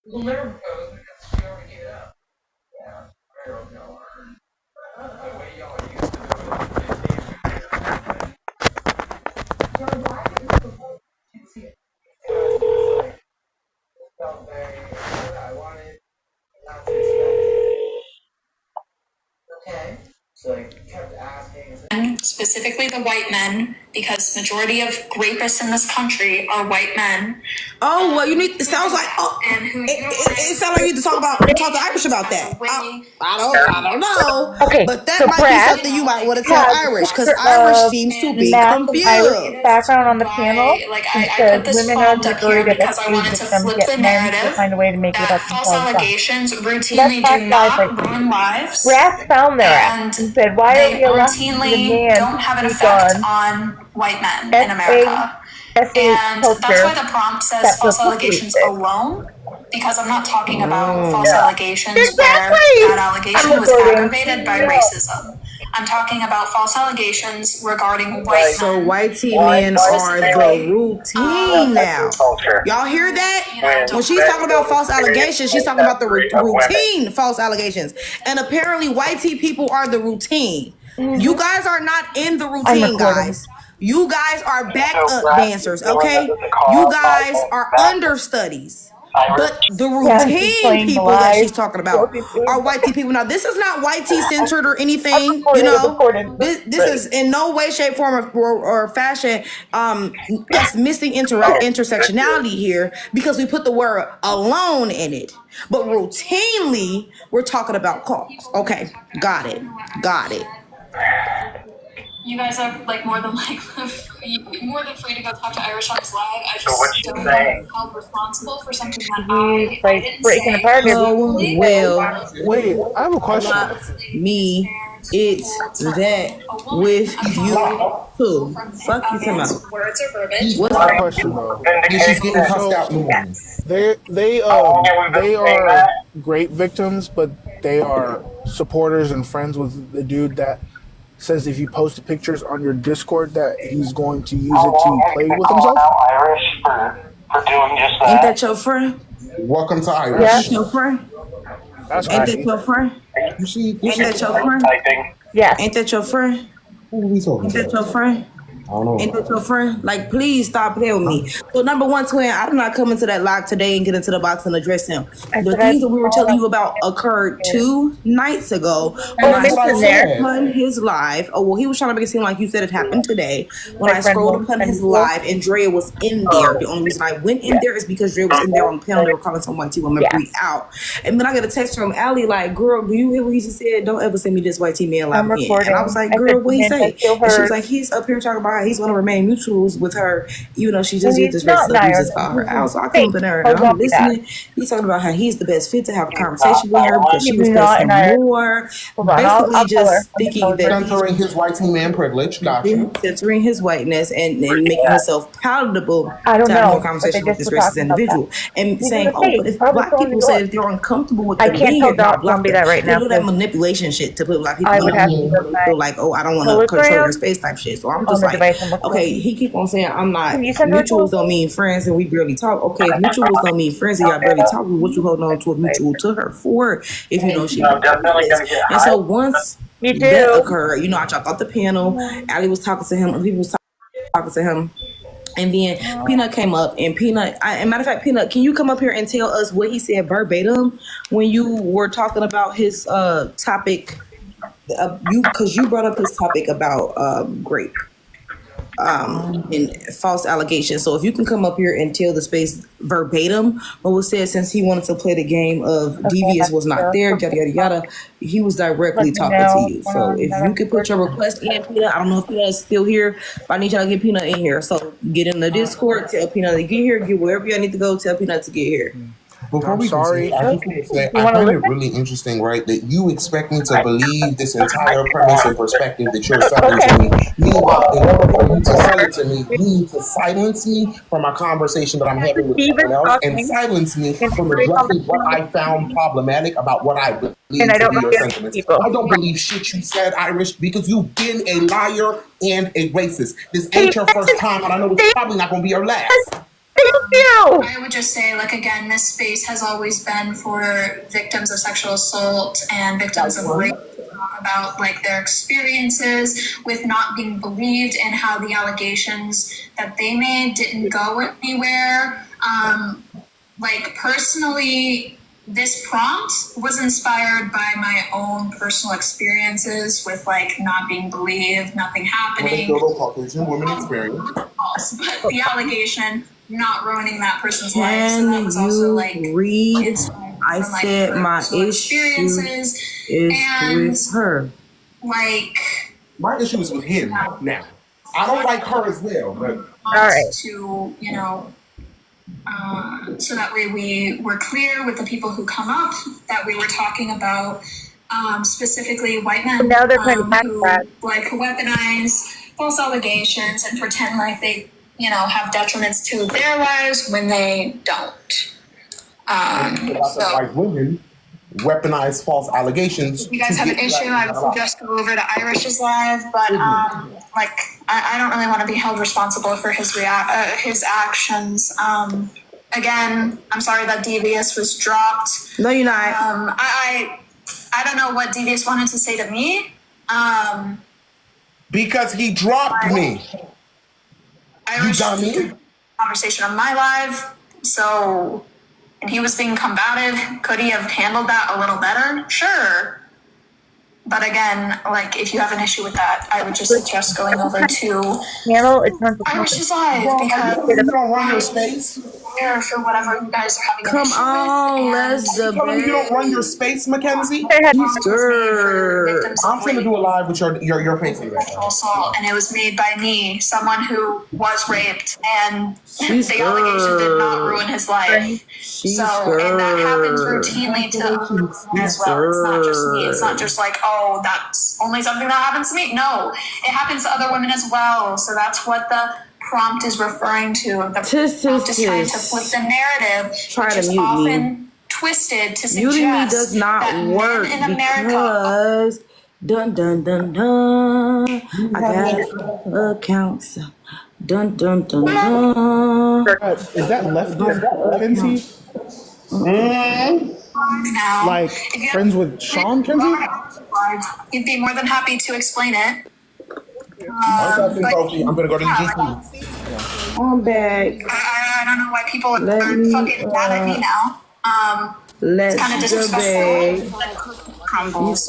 We'll never propose because she already gave it up. Yeah, I don't know her. The way y'all used to do it. So why did you propose? You see it. It's like, it felt very, I wanted not to expect. Okay. So I kept asking. Specifically the white men, because majority of rapists in this country are white men. Oh well, you need. It sounds like it sounds like you need to talk to Irish about that. I don't know, Okay, but that so might be Brad something you might want to tell has Irish because a Irish seems to be massive Irish confused. background on the panel. Like He I says put this women are prompt the up here majority of because I SJ's wanted to victims, flip yet the men still narrative find a way to make it that about false themselves. allegations So that's routinely fact do lies right not there. ruin lives, Brad found their ass and and said, why are we they allowing the routinely man don't to have an speak effect on on white men in SA, America. SA And that's why culture the prompt says that false perpetuates allegations it? alone, because I'm not talking about false Mm. allegations where that Exactly! I'm allegation was recording. aggravated by racism. I'm talking about false allegations regarding white So men. white tea men are the Specifically, routine now. Y'all hear that? When she's talking about false allegations, she's talking about the routine false allegations. And apparently, white tea people are the routine. You guys are not in the I'm routine, recording. guys. You guys are backup dancers, okay? You guys are understudies. But the Yeah, she's routine playing people that she's live. talking about are white tea people. Now, this is not white tea censored or I'm anything, you recording, I'm know. recording. This is in no way, shape, form, or fashion us missing intersectionality here because we put the word alone in it. But routinely, we're talking about calls. Okay, got it. Got it. you guys are like more than free to go talk to Irish on his live. I just don't want to be held responsible for something that He's I like didn't breaking say apart personally. Oh, everything. well, Wait, I have a question. not me. It's that with you too. Fuck you, talking about. Words are verbiage. I What's have a up? question though. And she's getting cussed So out in the morning. they are great victims, but they are supporters and friends with the dude that says if you post pictures on your Discord that he's going to use it to play with himself. Irish for doing just Ain't that. that your friend? Welcome to Ain't Yeah. that Irish. your friend? That's Ain't that crazy. your friend? You Ain't see that your what friend? typing? Yes. Ain't that your friend? Who are we talking Ain't that your to? friend? I don't Ain't know. that your friend? Like, please stop playing with me. Huh? So, number one, twin, I'm not coming to that lock today and get into the box and address him. I The said I'd things that we were follow telling up you about occurred 2 nights ago And when that's I what I in scrolled there. said. upon his live. Oh, well, he was trying to make it seem like you said it happened today. When My I friend scrolled won't upon send his you to. live and Drea was in there. The only reason I went in Yeah. there is because Drea was in there on the panel. They were calling someone to women Yes. breathe out. And then I got a text from Allie like, girl, do you hear what he just said? Don't ever send me this white tea man live I'm again. And I was recording. like, I said girl, what he Cement, I say? feel And she was heard. like, he's up here talking about how he's going to remain mutuals with her, even though she And just used he's this not racist in abuse as Ireland. called He's her in out. the So I come up in States. there and Hold I'm on to that. listening. He's talking about how he's the best fit to have a conversation with her because she He's respects not in him Ireland. more. Hold on, Basically, I'll tell her. just Let me tell thinking her that first. he's Censoring his white man privilege. Gotcha. censoring his whiteness and making himself palatable I don't to have more know, but they conversation with just this were racist talking about that. individual and He's in saying, the oh, but States. He's if probably black still in New people say York. that they're uncomfortable with I them can't being tell here, y'all block Zombie them. that right They now do that because manipulation shit to put black people I in would a have to room put where they my feel like, oh, I don't want to control your hologram space type shit. So I'm on just the like, device I'm okay, recording. he keep on saying I'm not Can you send her to mutuals don't mean friends and we barely talk. Okay, if mutuals don't mean friends and y'all barely talk, well, what you holding on to a mutual to her for if you know she this. And so once Me that too. occurred, you know, I dropped off the panel. Allie was talking to him, and people was talking to him. And then Peanut came up, and and matter of fact, Peanut, can you come up here and tell us what he said verbatim when you were talking about his topic? You because you brought up his topic about grape and false allegations. So if you can come up here and tell the space verbatim what was said, since he wanted to play the game of Okay, devious I'm was not sure. there, yada yada yada, he was Let directly me talking to know you. So if that you I'm could put your recording. request in, Peanut, I don't know if Peanut is still here, but I need y'all to get Peanut in here. So get in the Discord, tell Peanut to get here, get wherever y'all need to go, tell Peanut to get here. Before I'm we continue, sorry. I just want to say You I want to find it listen? really interesting, right, that you expect me to believe this entire premise and perspective that you're selling to Okay. me. Meanwhile, in order for you to sell it to me, you need to silence me from a conversation that I'm having with Steve is someone else and talking, silence me and from everybody's on the addressing what phone I found problematic about what I and believe I to don't be know your the other sentiments. people. I don't believe shit you said, Irish, because you've been a liar and a racist. This Hey, ain't your first time, and I know it's Steve, probably not going to be your last. Thank you. I would just say, like, again, this space has always been for victims of sexual assault and victims of rape to talk about, like, their experiences with not being believed and how the allegations that they made didn't go anywhere. Like, personally, this prompt was inspired by my own personal experiences with, like, not being believed, nothing happening. Caucasian woman experience. False, but the allegation not ruining that person's life. Can So that was also, like, you read? inspired I from, like, said my personal issue experiences. is And, with her. like, My issue is with him now. I don't like her as well, but All right. to, you know, so that way we were clear with the people who come up that we were talking about specifically white men Now they're trying to who backtrack. like weaponize false allegations and pretend like they, you know, have detriments to their lives when they don't. So white women weaponize false allegations. if you guys have an issue, I would suggest go over to Irish's live, but like I don't really want to be held responsible for his his actions. Again, I'm sorry that Devious was dropped. No, you're not. I don't know what Devious wanted to say to me. Because he dropped me. Irish You got me? conversation on my live, so and he was being combative. Could he have handled that a little better? Sure. But again, like, if you have an issue with that, I would just suggest going over to Panel, it's not the Irish's live because You don't run your space. for whatever you guys are having an Come issue on, with. let's You debate. don't run your space, Mackenzie. Girl. I'm gonna do a live with your face in there. Sexual assault, and it was made by me, someone who was raped, and She's the allegation did not ruin his life. She's And that happens routinely to other women as well. It's not just me. It's not just like, oh, that's only something that happens to me. No, it happens to other women as well. So that's what the prompt is referring to. The prompt is trying to flip the narrative, Try which to is mute often me. twisted to Muting me suggest does not that work men in America because dun dun dun dun. I got accounts. Dun dun dun dun. Is that left Kenzie? now, Like if you friends with Sean Kenzie? you'd be more than happy to explain it. I'm gonna go to the GC. I'm back. I don't know why people are Let me, fucking mad at me now. It's kind of Let's disrespectful. debate. Crumbles.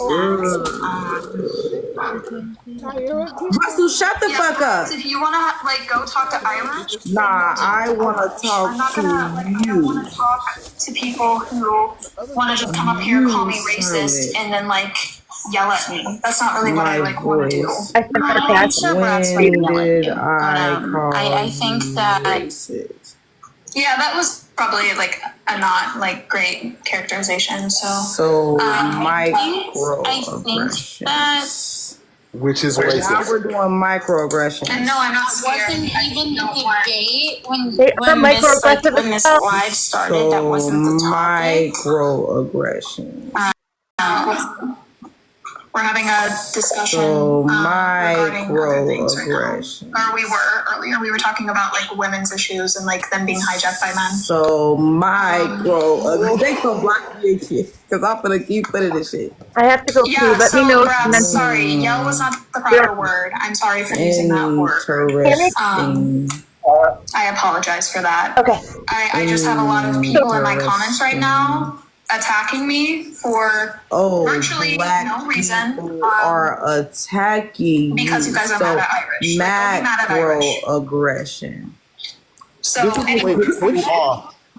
Russell, shut the fuck up. If you wanna like go talk to Irish, Nah, I wanna I'm not talk gonna like. I to don't you. want to talk to people who want to just come up here, call me racist, and then like yell at me. That's not really what I like want to do. voice. I sent her I'm back. sure Bratz When would yell at did you, I but call I think that racist? yeah, that was probably like a not like great characterization. So I think microaggressions. that Which is Now racist. we're doing microaggressions. and no, I'm not scared. Wasn't even the debate when They are microaggressive when this as well. live started. That wasn't the topic. Microaggressions. We're having a discussion So regarding other things right now. microaggressions. Or we were earlier. We were talking about like women's issues and like them being hijacked by men. So they gonna block me and shit because I'm gonna keep putting this shit. I have to go Yeah, pee. Let so me know. Bratz, sorry, yell was not the proper word. I'm sorry for using that word. Interesting. I apologize for that. Okay. I just have a lot of people in my comments right now attacking me for virtually no reason. Are attacking because you guys are mad at Irish. Like, don't be mad at Irish. Macroaggression. So anyway,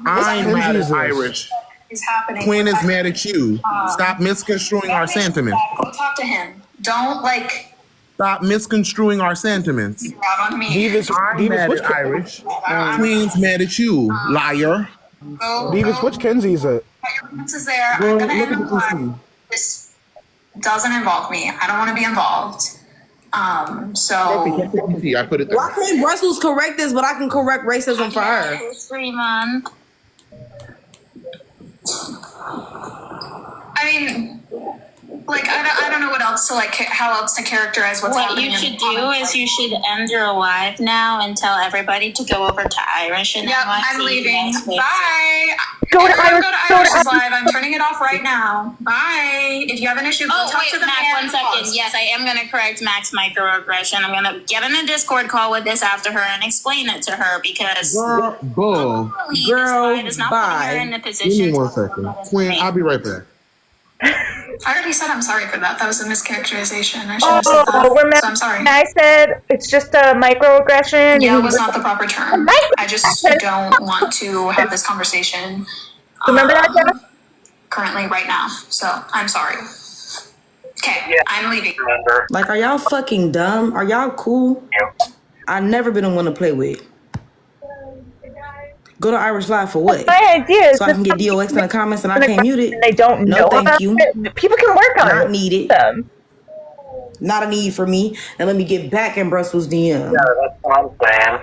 I'm mad at Irish. is happening. Quinn is mad at you. Stop misconstruing our sentiments. Go talk to him. Don't like Stop misconstruing our sentiments. you're out on me. I'm mad at Irish. Quinn's mad at you, liar. Divas, which Kenzie is it? Your grievances there. I'm gonna end the live. This doesn't involve me. I don't want to be involved. So I put it there. Why can't Brussels correct this, but I can correct racism for her? History Month. I mean, like I don't know what else to like how else to characterize what's happening. What you should do is you should end your live now and tell everybody to go over to Irish and Yep, Mak. I'm leaving. Bye. Go to Everyone Irish. go to Irish's live. I'm turning it off right now. Bye. If you have an issue, go talk to the Mac, man. 1 second. Yes, I am going to correct Mac's microaggression. I'm going to get in a Discord call with this after her and explain it to her because Girl, bull. Girl, is not bye. putting her in the Give position. me 1 second. Twin, I'll be right back. I already said I'm sorry for that. That was a mischaracterization. I should have said that. Remember, So I'm sorry. I said it's just a microaggression. Yeah, it was not the proper term. I just don't want to have this conversation. Remember that, Jeff? Currently, right now. So I'm sorry. Okay, I'm leaving. Like, are y'all fucking dumb? Are y'all cool? I've never been the one to play with. Go to Irish Live for what? My idea is So I can get DOX in the comments and I can't mute it? They don't No, know thank about you. it. People can work on it. Not needed. Them. Not a need for me. And let me get back in Brussels DM. Yeah, that's what I'm saying.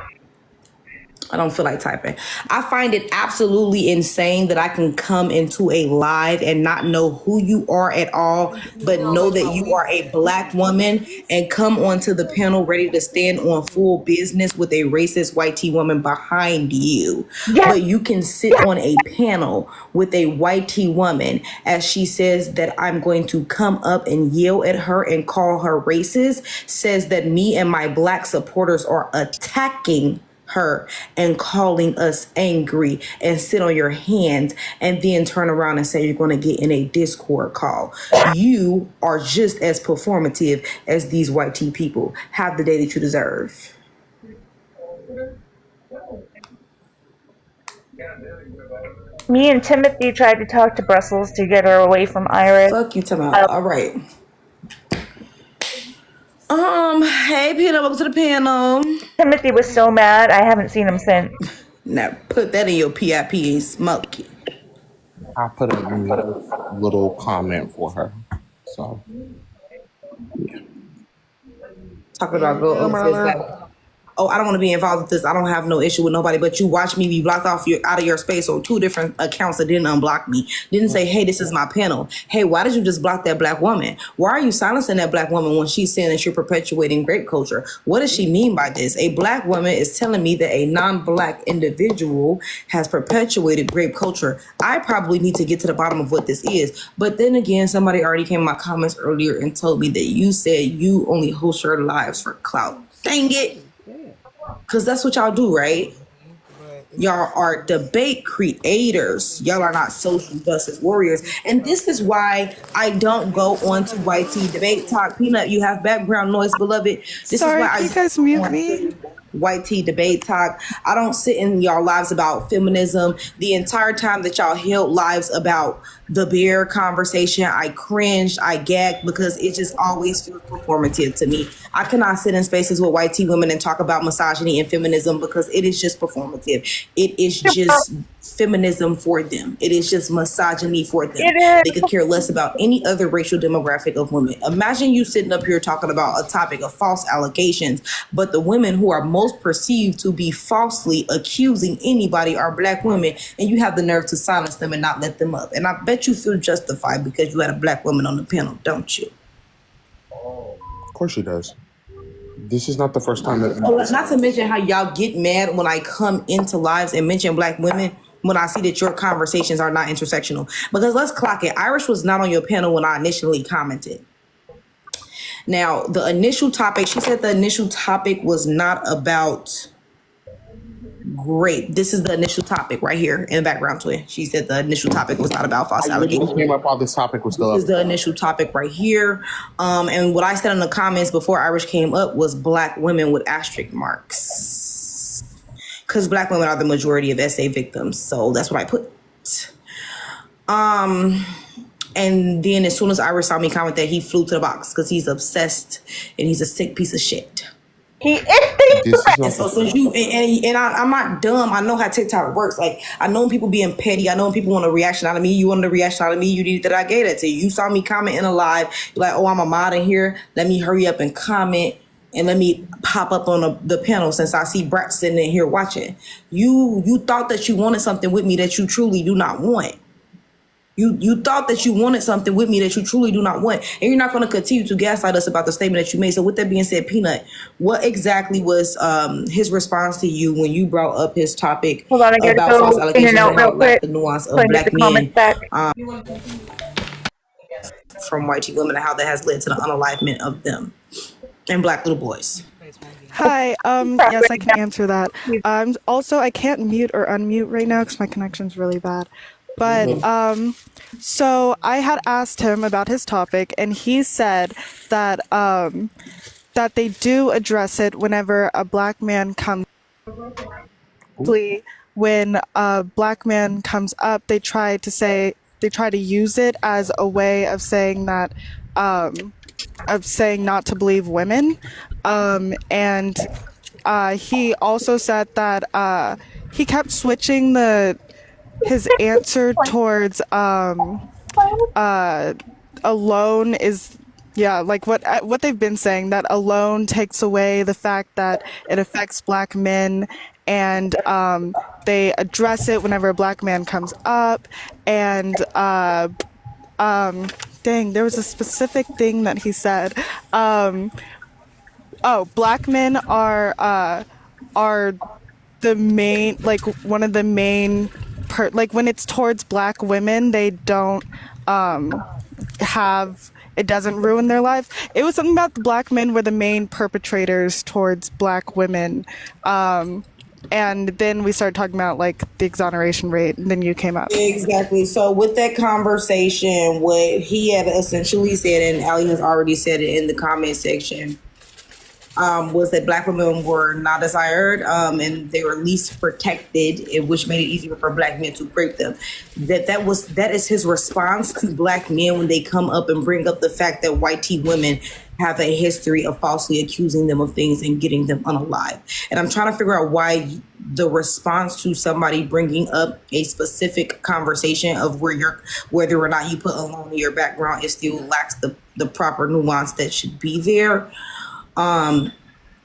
I don't feel like typing. I find it absolutely insane that I can come into a live and not know who you are at all, but know that you are a black woman and come onto the panel ready to stand on full business with a racist white tea woman behind you. Yes. But you can sit on a panel with a white tea woman as she says that I'm going to come up and yell at her and call her racist, says that me and my black supporters are attacking her and calling us angry and sit on your hands and then turn around and say you're going to get in a Discord call. You are just as performative as these white tea people. Have the day that you deserve. Me and Timothy tried to talk to Brussels to get her away from Irish. Fuck you, Tim. All right. Hey, Peanut, welcome to the panel. Timothy was so mad. I haven't seen him since. Now, put that in your PIP and smoke it. I put a little comment for her. So, yeah. Talking about go upstairs like, oh, I don't want to be involved with this. I don't have no issue with nobody, but you watch me be blocked off out of your space on 2 different accounts that didn't unblock me. Didn't say, hey, this is my panel. Hey, why did you just block that black woman? Why are you silencing that black woman when she's saying that you're perpetuating grape culture? What does she mean by this? A black woman is telling me that a non-black individual has perpetuated grape culture. I probably need to get to the bottom of what this is. But then again, somebody already came in my comments earlier and told me that you said you only host your lives for clout. Dang it. Because that's what y'all do, right? Y'all are debate creators. Y'all are not social justice warriors. And this is why I don't go on to YT Debate Talk. Peanut, you have background noise, beloved. This Sorry, is why can you guys mute me? YT Debate Talk. I don't sit in y'all lives about feminism. The entire time that y'all held lives about the bear conversation, I cringed, I gagged because it just always feels performative to me. I cannot sit in spaces with white tea women and talk about misogyny and feminism because it is just performative. It is just feminism for them. It is just misogyny for them. They could care less about any other racial demographic of women. Imagine you sitting up here talking about a topic of false allegations, but the women who are most perceived to be falsely accusing anybody are black women, and you have the nerve to silence them and not let them up. And I bet you feel justified because you had a black woman on the panel, don't you? Of course she does. This is not the first time that... Not to mention how y'all get mad when I come into lives and mention black women when I see that your conversations are not intersectional. Because let's clock it. Irish was not on your panel when I initially commented. Now, the initial topic, she said the initial topic was not about grape. This is the initial topic right here in the background, twin. She said the initial topic was not about false allegations. Came up while this topic was still up. This is the initial topic right here. And what I said in the comments before Irish came up was black women with asterisk marks. Because black women are the majority of SA victims. So that's what I put. And then as soon as Irish saw me comment that, he flew to the box because he's obsessed and he's a sick piece of shit. He is. And so since you I'm not dumb. I know how TikTok works. Like, I know when people being petty. I know when people want a reaction out of me. You wanted a reaction out of me. You needed that I gave that to you. You saw me comment in a live. You're like, oh, I'm a mod in here. Let me hurry up and comment and let me pop up on the panel since I see Bratz sitting in here watching. You thought that you wanted something with me that you truly do not want. You thought that you wanted something with me that you truly do not want, and you're not going to continue to gaslight us about the statement that you made. So, with that being said, Peanut, what exactly was his response to you when you brought up his topic Hold on, I gotta about false go in and allegations out and how real it quick. lacked the nuance So I of get the black comments men back. from white women, and how that has led to the unalivement of them and black little boys? Hi. Yes, I can answer that. Also, I can't mute or unmute right now because my connection's really bad. But so I had asked him about his topic, and he said that that they do address it whenever a black man comes. When a black man comes up, they try to use it as a way of saying that of saying not to believe women, and he also said that he kept switching his answer towards alone is like what they've been saying, that alone takes away the fact that it affects black men, and they address it whenever a black man comes up, and dang, there was a specific thing that he said. Black men are the main, like one of the main like when it's towards black women, they don't have it doesn't ruin their life. It was something about the black men were the main perpetrators towards black women. And then we started talking about like the exoneration rate, and then you came up. Exactly. So with that conversation, what he had essentially said, and Ali has already said it in the comment section, was that black women were not desired, and they were least protected, which made it easier for black men to rape them. That is his response to black men when they come up and bring up the fact that white tea women have a history of falsely accusing them of things and getting them unalive. And I'm trying to figure out why the response to somebody bringing up a specific conversation of whether or not you put alone in your background, it still lacks the proper nuance that should be there.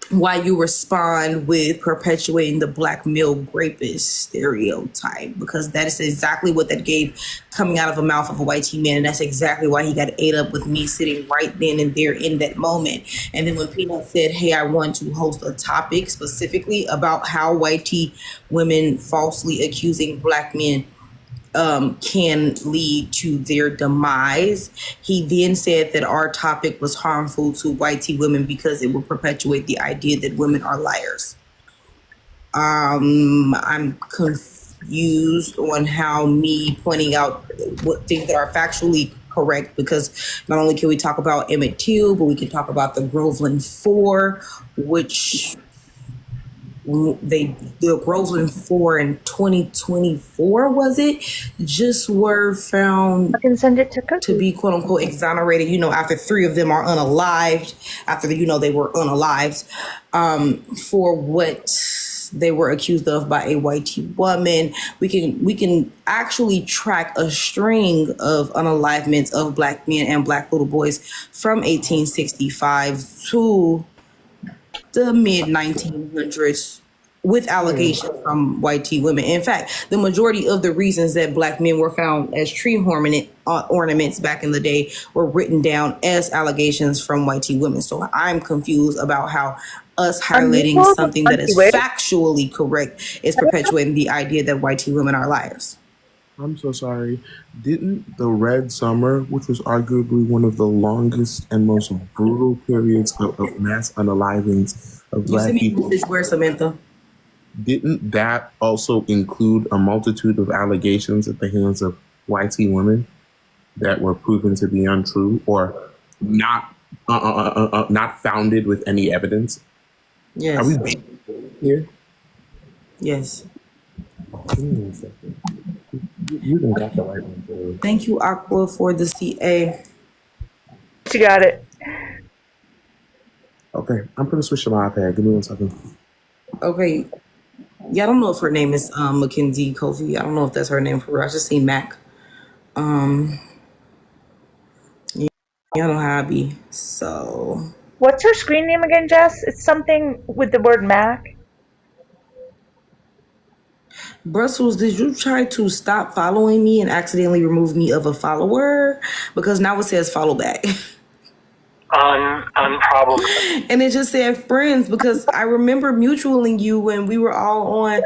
Why you respond with perpetuating the black male rapist stereotype, because that is exactly what that gave coming out of the mouth of a white tea man, and that's exactly why he got ate up with me sitting right then and there in that moment. And then when Peanut said, hey, I want to host a topic specifically about how white tea women falsely accusing black men can lead to their demise. He then said that our topic was harmful to white tea women because it would perpetuate the idea that women are liars. I'm confused on how me pointing out what things that are factually correct, because not only can we talk about Emmett Till, but we can talk about the Groveland Four, which the Groveland 4 in 2024, was it, just were found I can send it to be quote unquote exonerated, after 3 of them are unalived, after they were unalived, for what they were accused of by a white woman. We can actually track a string of unalivements of black men and black little boys from 1865 to the mid 1900s with allegations from white tea women. In fact, the majority of the reasons that black men were found as tree ornaments back in the day were written down as allegations from white tea women. So I'm confused about how us highlighting something that is factually correct is perpetuating the idea that white tea women are liars. I'm so sorry. Didn't the Red Summer, which was arguably one of the longest and most brutal periods of mass unalivings of black people, where, Samantha? Didn't that also include a multitude of allegations at the hands of white women that were proven to be untrue or not founded with any evidence? Yes. Are we being here? Yes. Give me a second. You don't got the right one, too. Thank you, Aqua, for the CA. She got it. Okay, I'm gonna switch to my iPad. Give me 1 second. Okay. Yeah, I don't know if her name is Mackenzie Kofi. I don't know if that's her name for real. I just seen Mac. Yeah, I don't know how I be. So. What's her screen name again, Jess? It's something with the word Mac. Brussels, did you try to stop following me and accidentally remove me of a follower? Because now it says follow back. Unproblematic. And it just said friends because I remember mutualing you when we were all on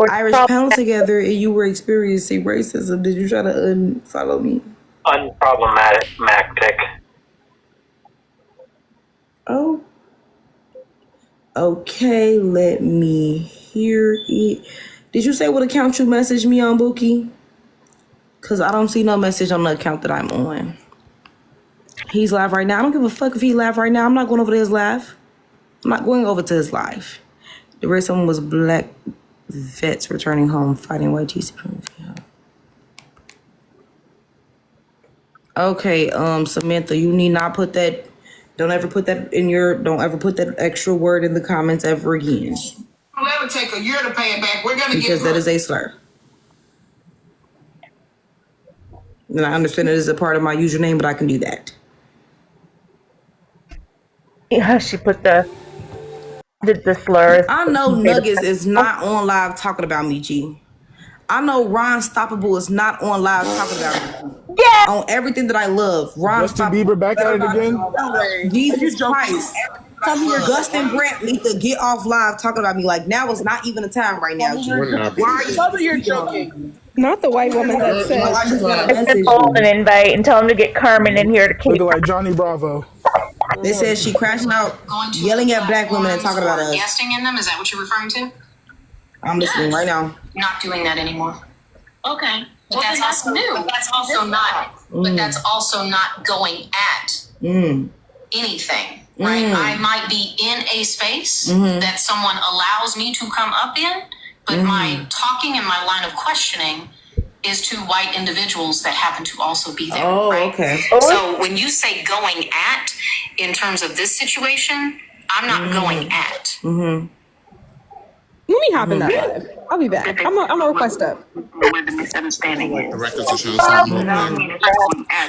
Irish panel together and you were experiencing racism. Did you try to unfollow me? Unproblematic. Oh. Okay, let me hear it. Did you say what account you messaged me on, Bookie? Because I don't see no message on the account that I'm on. He's live right now. I don't give a fuck if he live right now. I'm not going over to his live. I'm not going over to his live. The rest of them was black vets returning home fighting white GC. Okay, Samantha, you need not put that. Don't ever put that extra word in the comments ever again. That would take a year to pay it back. We're gonna because that is a slur. And I understand it is a part of my username, but I can do that. Yeah, she put the slurs. I know Nuggets is not on live talking about me, G. I know Ron Stoppable is not on live talking about me. Yeah. On everything that I love. Ron Justin Bieber back at it again? Jesus Christ. Gustin Brant need to get off live talking about me. Like, now is not even the time right now. Tell me you're joking. Not the white woman that said. I just got a Send message. an invite and tell him to get Carmen in here to keep. Looking like Johnny Bravo. They said she crashing out, yelling at black women and talking about us. Guesting in them, is that what you're referring to? I'm listening right now. Not doing that anymore. Okay. But that's also new. But that's also not. But that's also not going at anything, right? I might be in a space that someone allows me to come up in, but my talking and my line of questioning is to white individuals that happen to also be there. Oh, right? okay. So when you say going at, in terms of this situation, I'm not going at. Let me hop in that live. I'll be back. I'm gonna request up. Where the misunderstanding is.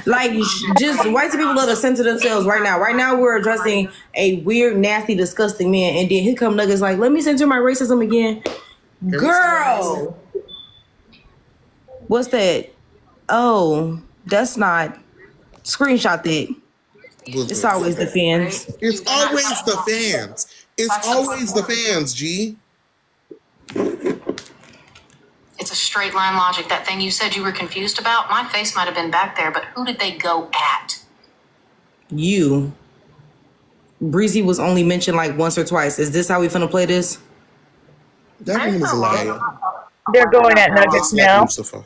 Like, just white people love to censor themselves right now. Right now, we're addressing a weird, nasty, disgusting man, and then here come Nuggets like, let me censor my racism again. Girl! What's that? Oh, that's not. Screenshot that. It's always the fans. It's always the fans. It's always the fans, G. It's a straight line logic. That thing you said you were confused about, my face might have been back there, but who did they go at? You. Breezy was only mentioned like once or twice. Is this how we finna play this? That woman is a liar. They're going at Nuggets now. Lucifer.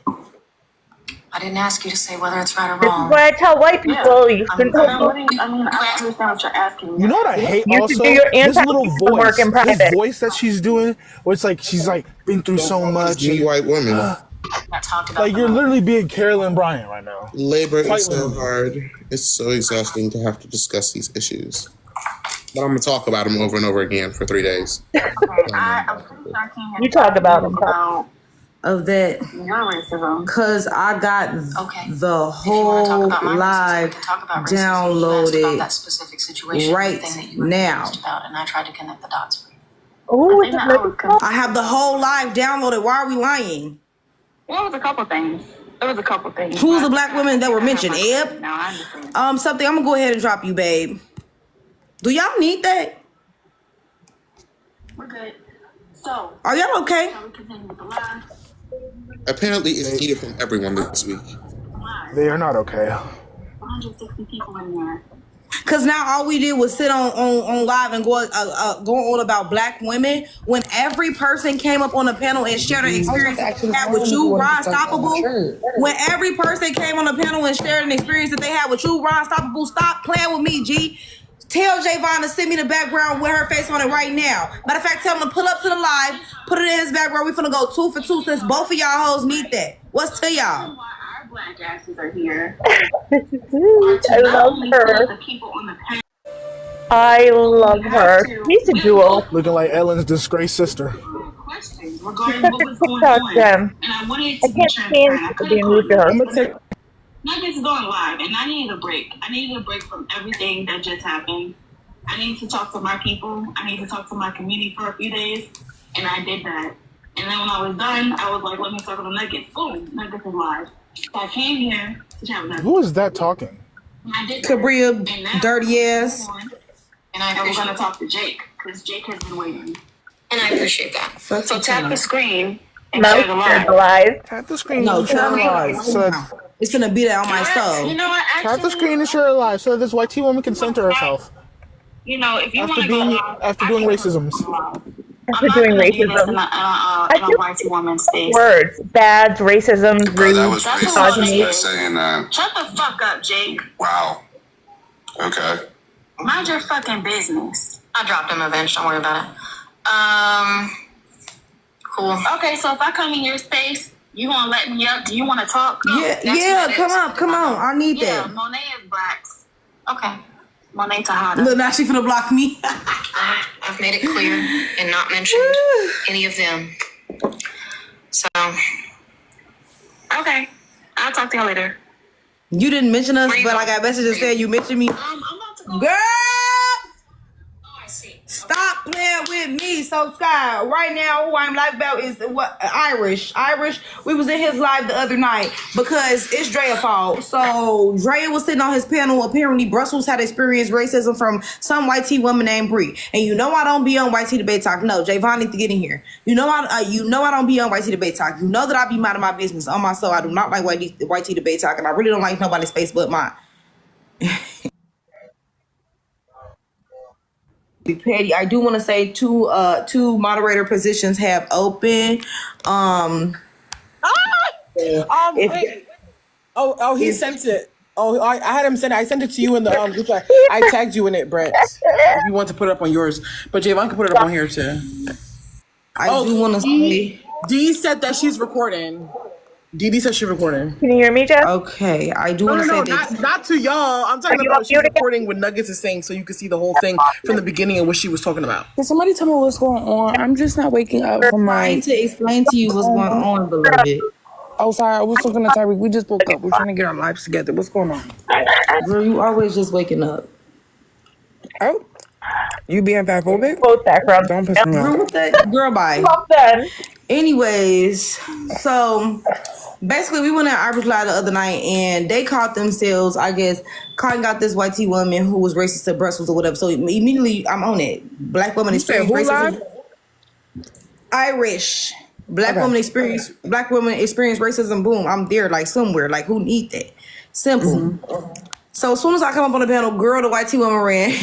I didn't ask you to say whether it's right or This is wrong. why I tell white people you can I understand what you're asking. You know what I hate You also? should do your This little work voice. in private. This voice that she's doing, where it's like she's like been through so much. Any white woman. Like you're literally being Carolyn Bryant right now. Labor is so hard. It's so exhausting to have to discuss these issues. But I'm going to talk about them over and over again for 3 days. I'm pretty sure I can't You talk about them. Of that, your racism. cause I got the whole live downloaded that specific situation, right that you were now. confused about, and I tried to connect the dots for you. Oh, I have the whole live downloaded. Why are we lying? Well, it was a couple things. Who's the black women that were mentioned? Eb? No, I understand. Something. I'm gonna go ahead and drop you, babe. Do y'all need that? We're good. So, are y'all okay? shall we continue with the live? Apparently, it's needed from everyone this week. They are not okay. 160 people in there. Cause now all we did was sit on live and go on about black women. When every person came up on the panel and shared an experience that they had with you, Ron Stoppable. When every person came on the panel and shared an experience that they had with you, Ron Stoppable, stop playing with me, G. Tell Jayvon to send me the background with her face on it right now. Matter of fact, tell him to pull up to the live, put it in his background. We finna go 2 for 2 since both of y'all hoes need that. What's to y'all? Why our black asses are here. I love her. The people on the panel. I love her. She's a jewel. Looking like Ellen's disgraced sister. Questions regarding what was going Talk on. them. And I wanted I to be can't transparent. stand to being rude to her. Nuggets is going live, and I needed a break. I needed a break from everything that just happened. I need to talk to my people. I need to talk to my community for a few days, and I did that. And then when I was done, I was like, let me circle the nuggets. Boom, nuggets is live. So I came here to have nuggets. Who is that talking? And I did Cabria, dirty ass. And I was going to talk to Jake, because Jake has been waiting. And I appreciate that. So tap the screen and share the live. Tap the screen and share live. So it's gonna be there on my soul. You know what? Actually, tap the screen and share live so this white teen woman can center herself. You know, if you after want to being go after doing racisms. After doing racism. In a white woman space. Words. Bads, racism, greed, that was racist. By saying that. Shut the fuck up, Jake. Wow. Okay. Mind your fucking business. I dropped him eventually. Don't worry about it. Cool. Okay, so if I come in your space, you gonna let me up? Do you want to talk? No, yeah. Come on. I need that. Yeah, Monet is blacks. Okay. Monet Tejada. Look, now she finna block me. I've made it clear and not mentioned any of them. So, okay. I'll talk to you later. You didn't mention us, but I got messages saying you mentioned me. I'm about to go. Girl! Oh, I see. Stop playing with me. So Sky, right now who I'm live about is what Irish. We was in his live the other night because it's Drea's fault. So Drea was sitting on his panel. Apparently Brussels had experienced racism from some white tea woman named Bree. And you know I don't be on white tea debate talk. No, Jayvon need to get in here. You know I don't be on white tea debate talk. You know that I be minding my business on my soul. I do not like white tea debate talk, and I really don't like nobody's face but mine. Be petty. I do want to say two moderator positions have open. Wait. Oh, he sent it. Oh, I had him send it. I sent it to you in the group chat. I tagged you in it, Brett. If you want to put it up on yours, but Jayvon can put it up on here too. I do want to say. Dee said that she's recording. Dee said she's recording. Can you hear me, Jeff? Okay, I do want to say that. Not to y'all. I'm talking about she's recording what Nuggets is saying, so you can see the whole thing from the beginning and what she was talking about. Can somebody tell me what's going on? I'm just not waking up from my. I'm trying to explain to you what's going on, beloved. Oh, sorry. I was talking to Tyreek. We just woke up. We're trying to get our lives together. What's going on? Girl, you always just waking up. Oh, you being fatphobic? Both backgrounds. Don't piss me off. Girl, bye. Anyways, so basically we went at Irish Live the other night and they caught themselves, I guess, calling out this white tea woman who was racist to Brussels or whatever. So immediately I'm on it. Black women experience racism. Irish. Black women experience racism. Boom. I'm there like somewhere. Like who need that? Simple. Mm-hmm. So as soon as I come up on the panel, girl, the white tea woman ran.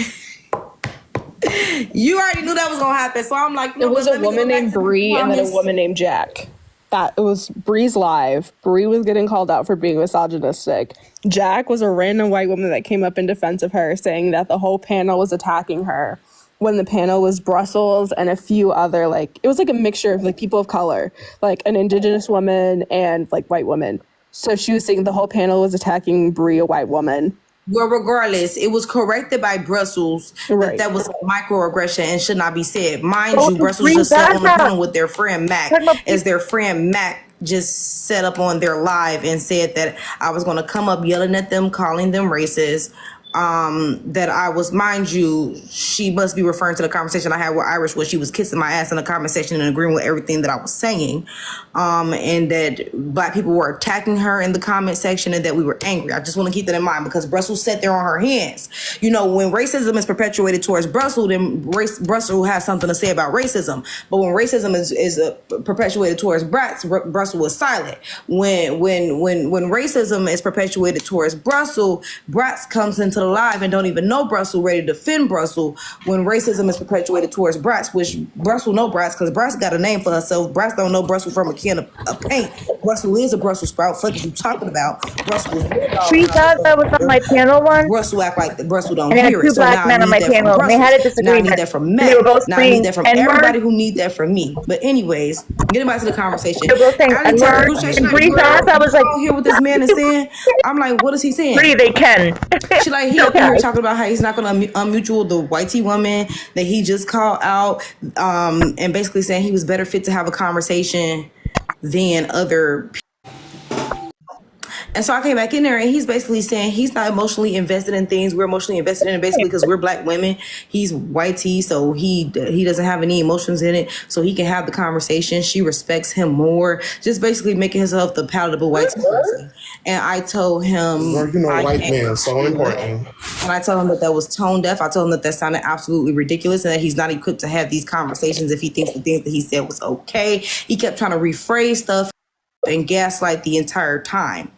You already knew that was gonna happen, so I'm like, there was a woman named Bree and then a woman named Jack. That it was Bree's live. Bree was getting called out for being misogynistic. Jack was a random white woman that came up in defense of her, saying that the whole panel was attacking her. When the panel was Brussels and a few other it was like a mixture of people of color, like an indigenous woman and white women. So she was saying the whole panel was attacking Bree, a white woman. Well, regardless, it was corrected by Brussels that was a microaggression and should not be said. Mind you, Brussels just sat on the panel with their friend Mac, as their friend Mac just set up on their live and said that I was going to come up yelling at them, calling them racist. That I was, mind you, she must be referring to the conversation I had with Irish where she was kissing my ass in the comment section and agreeing with everything that I was saying. And that black people were attacking her in the comment section and that we were angry. I just want to keep that in mind because Brussels sat there on her hands. You know, when racism is perpetuated towards Brussels, then Brussels has something to say about racism. But when racism is perpetuated towards Bratz, Brussels was silent. When racism is perpetuated towards Brussels, Bratz comes into the live and don't even know Brussels, ready to defend Brussels. When racism is perpetuated towards Bratz, which Brussels know Bratz because Bratz got a name for herself. Bratz don't know Brussels from a can of paint. Brussels is a Brussels sprout. Fuck you talking about? Brussels is She thought that was on my panel one. Brussels act like the Brussels don't and hear it. Two black men on my panel. They had a disagreement. Now I need that from Matt. Now I need that from everybody who need that from me. But anyways, getting back to the conversation. Bree thought I was like, hear what this man is saying. I'm like, what is he saying? Bree, they can. She like he up here talking about how he's not going to unmutual the white tea woman that he just called out, and basically saying he was better fit to have a conversation than other people. And so I came back in there, and he's basically saying he's not emotionally invested in things. We're emotionally invested in it basically because we're black women. He's white tea, so he doesn't have any emotions in it, so he can have the conversation. She respects him more, just basically making himself the palatable white tea person. And I told him, white man, so important. And I told him that was tone deaf. I told him that sounded absolutely ridiculous and that he's not equipped to have these conversations if he thinks the things that he said was okay. He kept trying to rephrase stuff and gaslight the entire time.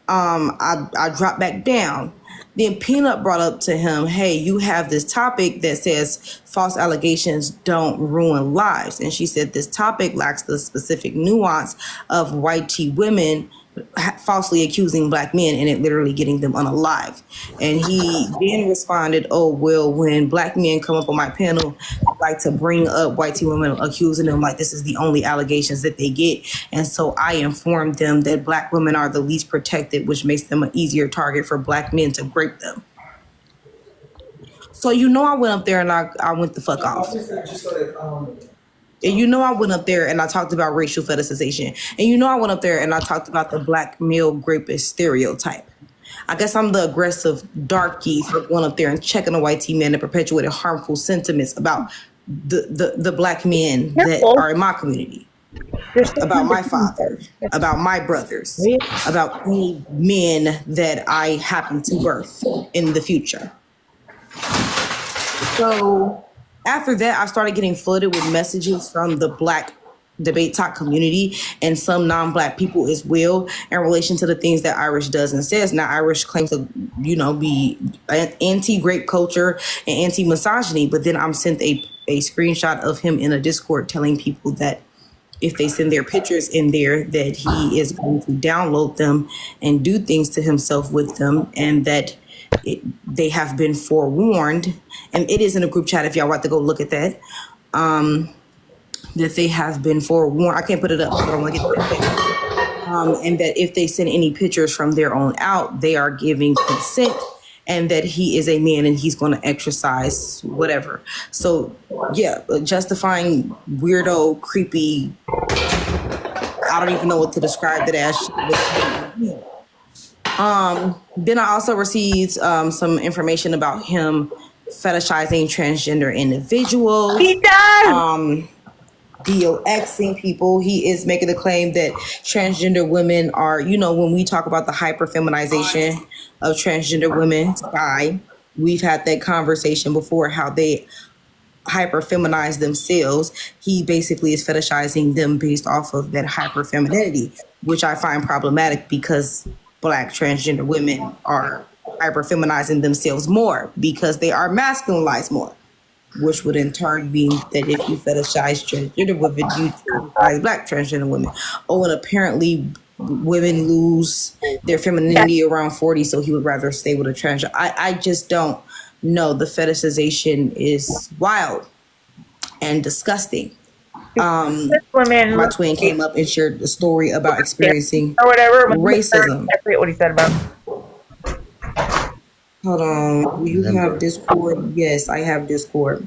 I dropped back down. Then Peanut brought up to him, hey, you have this topic that says false allegations don't ruin lives. And she said this topic lacks the specific nuance of white tea women falsely accusing black men and it literally getting them unalive. And he then responded, oh, well, when black men come up on my panel, I like to bring up white tea women accusing them like this is the only allegations that they get. And so I informed them that black women are the least protected, which makes them an easier target for black men to grape them. So I went up there and I went the fuck off. And I went up there and I talked about racial fetishization. And I went up there and I talked about the black male rapist stereotype. I guess I'm the aggressive darkie for going up there and checking a white tea man that perpetuated harmful sentiments about the black men that are in my community. About my father, about my brothers, about any men that I happen to birth in the future. So after that, I started getting flooded with messages from the Black debate talk community and some non-black people as well in relation to the things that Irish does and says. Now, Irish claims to, be anti-grape culture and anti-misogyny, but then I'm sent a screenshot of him in a Discord telling people that if they send their pictures in there, that he is going to download them and do things to himself with them, and that they have been forewarned, and it is in a group chat if y'all want to go look at that, that they have been forewarned. I can't put it up because I don't want to get that. And that if they send any pictures from their own out, they are giving consent, and that he is a man and he's going to exercise whatever. So, yeah, justifying weirdo, creepy, I don't even know what to describe that as. Then I also received some information about him fetishizing transgender individuals. He does. DOXing people. He is making the claim that transgender women are, when we talk about the hyperfeminization of transgender women, we've had that conversation before, how they hyperfeminize themselves. He basically is fetishizing them based off of that hyperfemininity, which I find problematic because Black transgender women are hyperfeminizing themselves more because they are masculinized more, which would in turn mean that if you fetishize transgender women, you fetishize Black transgender women. Oh, and apparently women lose their femininity around 40, so he would rather stay with a transgender. I just don't know. The fetishization is wild and disgusting. My twin came up and shared a story about experiencing racism. I forget what he said about. Hold on. Do you have Discord? Yes, I have Discord.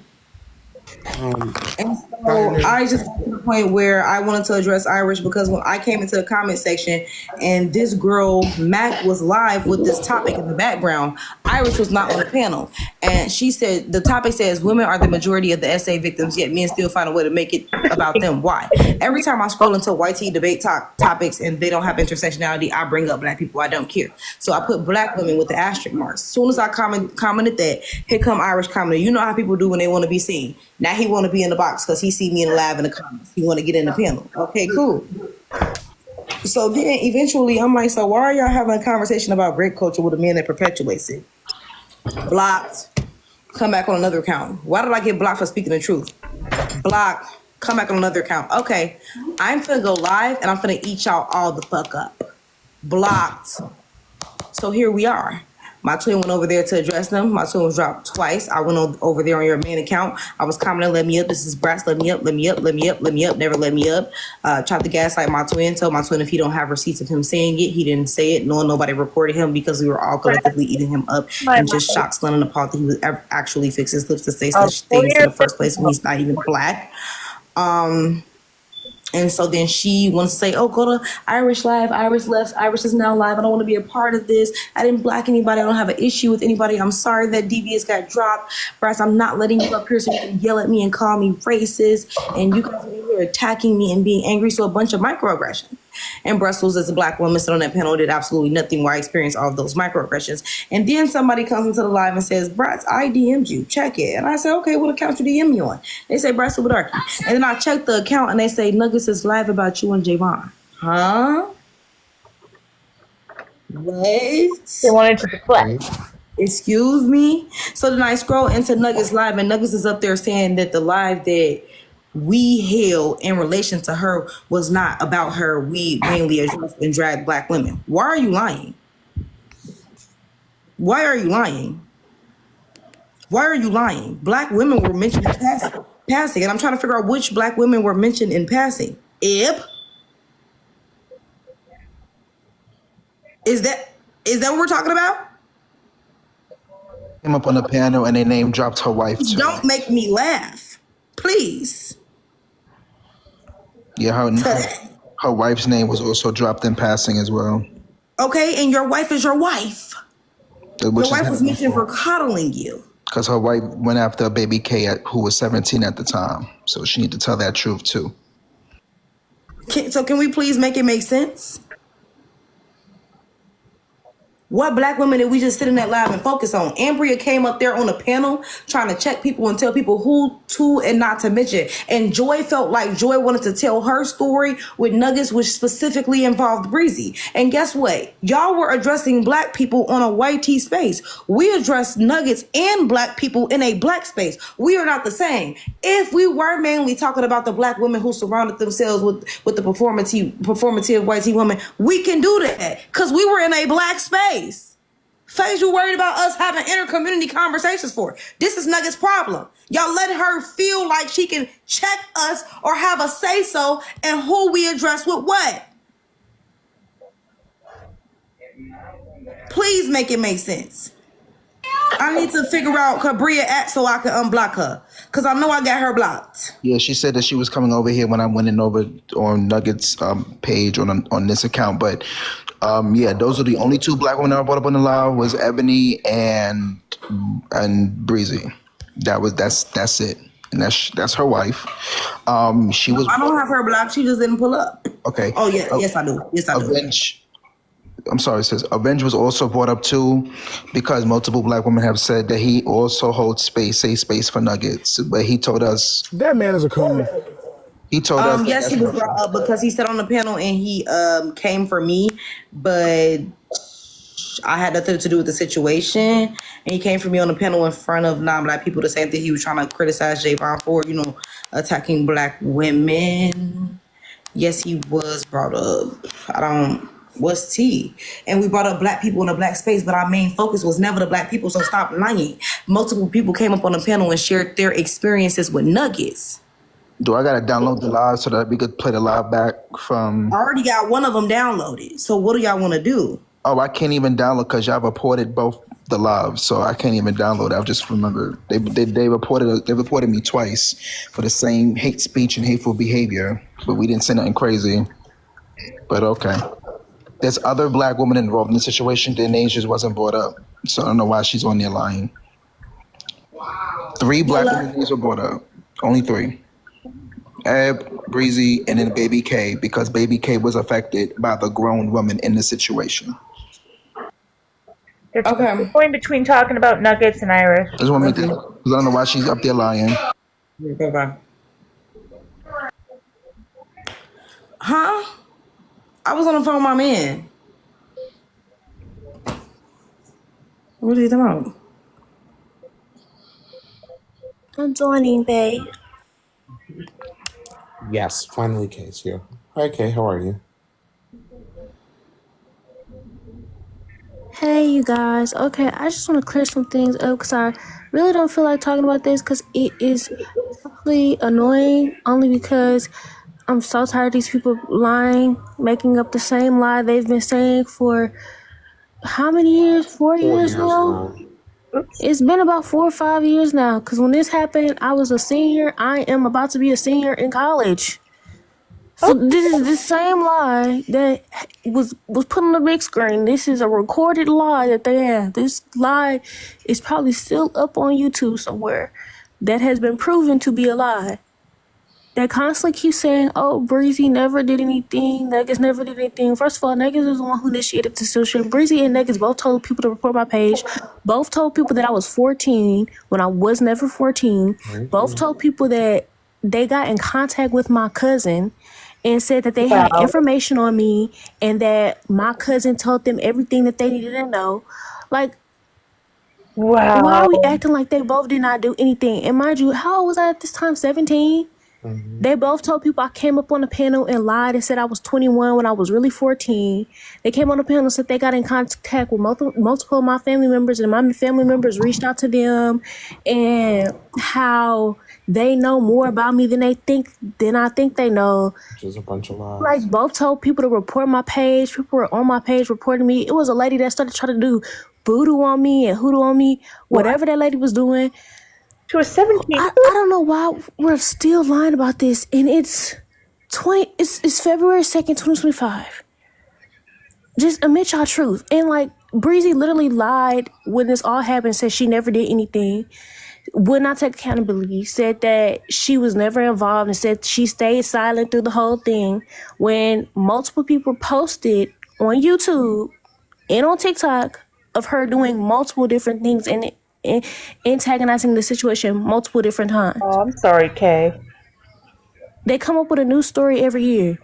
And so I just got to the point where I wanted to address Irish because when I came into the comment section and this girl, Mac, was live with this topic in the background, Irish was not on the panel. And she said, the topic says, women are the majority of the SA victims, yet men still find a way to make it about them. Why? Every time I scroll into YT debate topics and they don't have intersectionality, I bring up Black people. I don't care. So I put Black women with the asterisk marks. As soon as I commented that, here come Irish commenter. You know how people do when they want to be seen. Now he want to be in the box because he see me in the lab in the comments. He want to get in the panel. Okay, cool. So then eventually I'm like, so why are y'all having a conversation about grape culture with a man that perpetuates it? Blocked. Come back on another account. Why did I get blocked for speaking the truth? Blocked. Come back on another account. Okay, I'm finna go live and I'm finna eat y'all all the fuck up. Blocked. So here we are. My twin went over there to address them. My twin was dropped twice. I went over there on your main account. I was commenting, let me up. This is Bratz. Let me up, let me up, let me up, let me up. Never let me up. Tried to gaslight my twin. Told my twin if he don't have receipts of him saying it, he didn't say it. Nobody reported him because we were all collectively eating him up and just shocked, stunned, and appalled that he would actually fix his lips to say such things in the first place when he's not even Black. And so then she wants to say, oh, go to Irish Live, Irish left, Irish is now live. I don't want to be a part of this. I didn't block anybody. I don't have an issue with anybody. I'm sorry that DVS got dropped. Bryce, I'm not letting you up here so you can yell at me and call me racist. And you guys are here attacking me and being angry. So a bunch of microaggressions. And Brussels, as a black woman, sit on that panel, did absolutely nothing while I experienced all of those microaggressions. And then somebody comes into the live and says, Bratz, I DM'd you. Check it. And I said, okay, what account you DM me on? They say Bratz Darky. And then I check the account and they say, Nuggets is live about you and Jayvon. Huh? What? They wanted to deflect. Excuse me? So then I scroll into Nuggets live and Nuggets is up there saying that the live that we held in relation to her was not about her. We mainly addressed and dragged black women. Why are you lying? Why are you lying? Why are you lying? Black women were mentioned in passing, and I'm trying to figure out which black women were mentioned in passing. Ib? Is that what we're talking about? Came up on the panel and they name dropped her wife too. Don't make me laugh, please. Yeah, her wife's name was also dropped in passing as well. Okay, and your wife is your wife. Your wife was mentioned for coddling you. Because her wife went after a baby K who was 17 at the time. So she need to tell that truth too. So can we please make it make sense? What black women did we just sit in that live and focus on? Ambria came up there on a panel trying to check people and tell people who to and not to mention. And Joy felt like Joy wanted to tell her story with Nuggets, which specifically involved Breezy. And guess what? Y'all were addressing black people on a white T space. We addressed Nuggets and black people in a black space. We are not the same. If we were mainly talking about the black women who surrounded themselves with the performative white T woman, we can do that because we were in a black space. Phase you worried about us having inter-community conversations for. This is Nuggets' problem. Y'all let her feel like she can check us or have a say-so and who we address with what. Please make it make sense. I need to figure out Cabria at so I can unblock her. Because I know I got her blocked. Yeah, she said that she was coming over here when I went in over on Nuggets page on this account. But yeah, those are the only two black women I brought up on the live was Ebony and Breezy. That's it. And that's her wife. She was. I don't have her blocked. She just didn't pull up. Okay. Oh yeah. Yes, I do. Yes, I do. I'm sorry, it says Avenge was also brought up too because multiple black women have said that he also holds safe space for Nuggets. But he told us that man is a coon. He told us yes, he was brought up because he sat on the panel and he came for me, but I had nothing to do with the situation. And he came for me on the panel in front of non-black people. The same thing he was trying to criticize Jayvon for, attacking black women. Yes, he was brought up. What's T? And we brought up black people in a black space, but our main focus was never the black people, so stop lying. Multiple people came up on the panel and shared their experiences with Nuggets. Do I gotta download the live so that we could play the live back from? I already got one of them downloaded, so what do y'all want to do? Oh, I can't even download because y'all reported both the lives, so I can't even download it. I just remember they reported me twice for the same hate speech and hateful behavior, but we didn't say nothing crazy. But okay. There's other black women involved in the situation. Their names just wasn't brought up. So I don't know why she's on there lying. 3 black women names were brought up. Only 3. Eb, Breezy, and then Baby K, because Baby K was affected by the grown woman in the situation. They're going between talking about Nuggets and Irish. I just want to make that, because I don't know why she's up there lying. Bye-bye. Huh? I was on the phone with my man. What are you talking about? I'm joining, babe. Yes, finally Kay's here. Hi Kay, how are you? Hey, you guys. Okay, I just want to clear some things up because I really don't feel like talking about this because it is really annoying only because I'm so tired of these people lying, making up the same lie they've been saying for how many years? 4 years now? It's been about 4 or 5 years now because when this happened, I was a senior. I am about to be a senior in college. So this is the same lie that was put on the big screen. This is a recorded lie that they have. This lie is probably still up on YouTube somewhere. That has been proven to be a lie. That constantly keeps saying, "Oh, Breezy never did anything. Nuggets never did anything." First of all, Nuggets was the one who initiated the situation. Breezy and Nuggets both told people to report my page. Both told people that I was 14 when I was never 14. Both told people that they got in contact with my cousin and said that they had information on me and that my cousin told them everything that they needed to know. Like, wow. Why are we acting like they both did not do anything? And mind you, how old was I at this time? 17? They both told people I came up on the panel and lied and said I was 21 when I was really 14. They came on the panel and said they got in contact with multiple of my family members, and my family members reached out to them, and how they know more about me than I think they know. Just a bunch of lies. Like, both told people to report my page. People were on my page reporting me. It was a lady that started trying to do voodoo on me and hoodoo on me, whatever that lady was doing. She was 17. I don't know why we're still lying about this, and it's February 2nd, 2025. Just admit y'all truth. And like, Breezy literally lied when this all happened, said she never did anything, would not take accountability, said that she was never involved, and said she stayed silent through the whole thing, when multiple people posted on YouTube and on TikTok of her doing multiple different things and antagonizing the situation multiple different times. Oh, I'm sorry, Kay. They come up with a new story every year.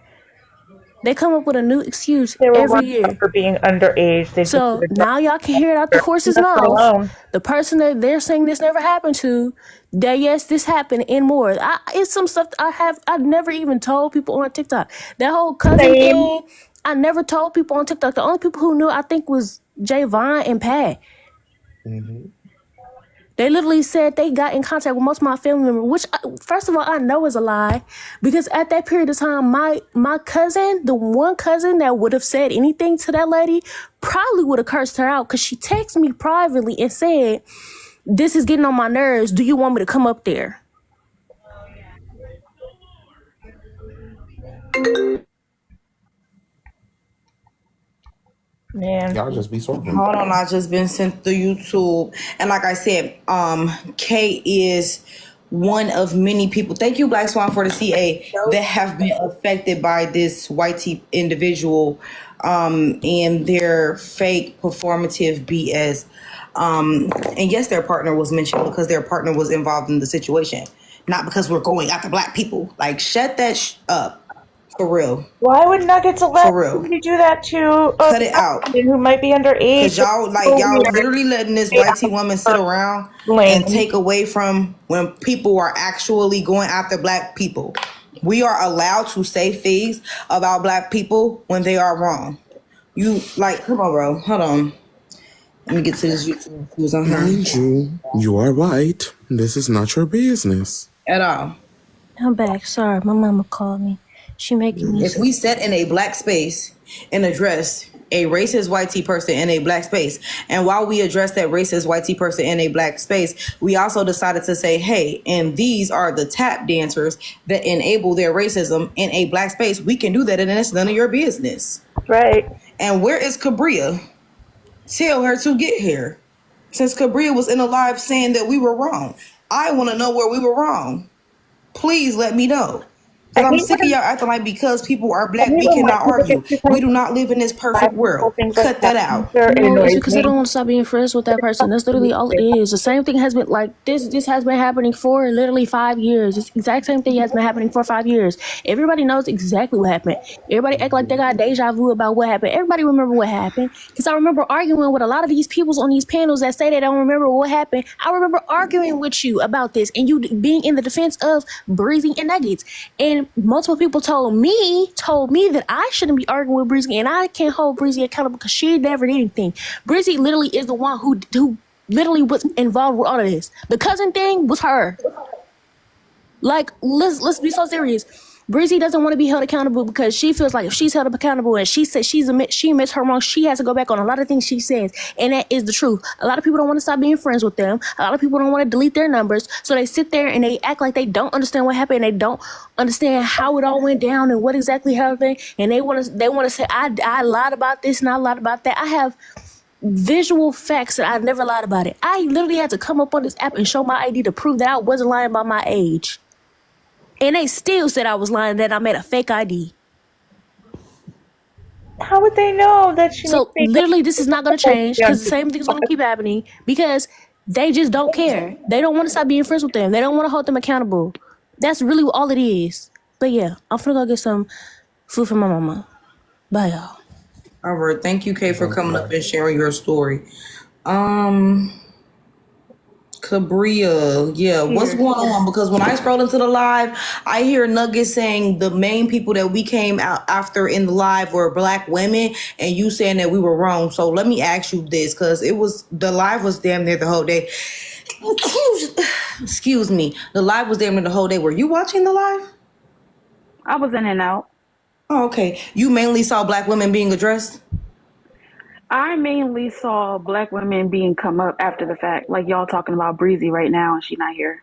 They come up with a new excuse They were every year for being underage. So now y'all can hear it out the horse's mouth. The person that they're saying this never happened to, that yes, this happened and more. It's some stuff I've never even told people on TikTok. That whole cousin thing, I never told people on TikTok. The only people who knew, I think, was Jayvon and Pat. They literally said they got in contact with most of my family members, which, first of all, I know is a lie. Because at that period of time, my cousin, the one cousin that would have said anything to that lady, probably would have cursed her out. Because she texted me privately and said, "This is getting on my nerves. Do you want me to come up there?" Man, y'all just be talking. Hold on, I just been sent through YouTube, and like I said, Kay is one of many people. Thank you, Black Swan, for the CA that have been affected by this white individual and their fake performative BS. And yes, their partner was mentioned because their partner was involved in the situation, not because we're going after Black people. Like, shut that up. For real. Why would Nuggets allow somebody to do that to cut it out who might be underage? Because y'all literally letting this white woman sit around and take away from when people are actually going after Black people. We are allowed to say things about Black people when they are wrong. You come on, bro. Hold on. Let me get to this YouTube. Who's on her? Mind you are white. This is not your business At all. I'm back. Sorry, my mama called me. She making me. If we sat in a Black space and addressed a racist white person in a Black space, and while we addressed that racist white person in a Black space, we also decided to say, hey, and these are the tap dancers that enable their racism in a Black space, we can do that, and it's none of your business. Right. And where is Cabria? Tell her to get here. Since Cabria was in a live saying that we were wrong. I want to know where we were wrong. Please let me know. Because I'm sick of y'all acting like because people are Black, we cannot argue. We do not live in this perfect world. Cut that out. No, it's because they don't want to stop being friends with that person. That's literally all it is. The same thing has been this has been happening for literally 5 years. This exact same thing has been happening for 5 years. Everybody knows exactly what happened. Everybody act like they got deja vu about what happened. Everybody remember what happened. Because I remember arguing with a lot of these people on these panels that say they don't remember what happened. I remember arguing with you about this and you being in the defense of Breezy and Nuggets. And multiple people told me that I shouldn't be arguing with Breezy, and I can't hold Breezy accountable because she never did anything. Breezy literally is the one who literally was involved with all of this. The cousin thing was her. Like, let's be so serious. Breezy doesn't want to be held accountable because she feels like if she's held accountable and she says she admits her wrong, she has to go back on a lot of things she says, and that is the truth. A lot of people don't want to stop being friends with them. A lot of people don't want to delete their numbers, so they sit there and they act like they don't understand what happened. And they don't understand how it all went down and what exactly happened, and they want to say I lied about this and I lied about that. I have visual facts that I've never lied about it. I literally had to come up on this app and show my ID to prove that I wasn't lying about my age. And they still said I was lying, that I made a fake ID. How would they know that she? So literally, this is not going to change because the same thing's going to keep happening because they just don't care. They don't want to stop being friends with them. They don't want to hold them accountable. That's really all it is. But yeah, I'm finna go get some food for my mama. Bye, y'all. All right, thank you, Kay, for coming up and sharing your story. Cabria, yeah, what's going on? Because when I scroll into the live, I hear Nuggets saying the main people that we came out after in the live were Black women, and you saying that we were wrong. So let me ask you this, because the live was damn near the whole day. Excuse me, the live was damn near the whole day. Were you watching the live? I was in and out. Oh, okay. You mainly saw Black women being addressed? I mainly saw Black women being come up after the fact, like y'all talking about Breezy right now, and she not here.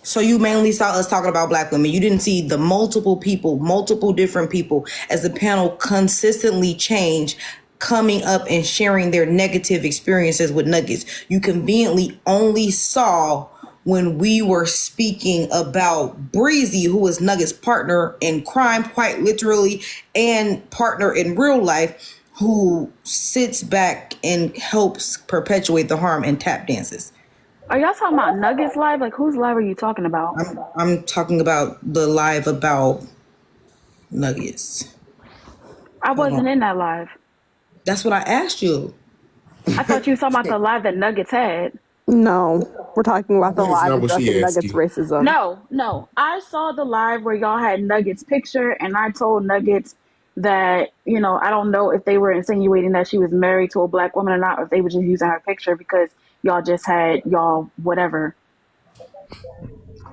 So you mainly saw us talking about Black women. You didn't see the multiple different people as the panel consistently change, coming up and sharing their negative experiences with Nuggets. You conveniently only saw when we were speaking about Breezy, who is Nuggets' partner in crime, quite literally, and partner in real life, who sits back and helps perpetuate the harm and tap dances. Are y'all talking about Nuggets live? Like, whose live are you talking about? I'm talking about the live about Nuggets. I wasn't in that live. That's what I asked you. I thought you were talking about the live that Nuggets had. No, we're talking about the live addressing Nuggets racism. No. I saw the live where y'all had Nuggets' picture, and I told Nuggets that, I don't know if they were insinuating that she was married to a Black woman or not, or if they were just using her picture because y'all just had y'all whatever.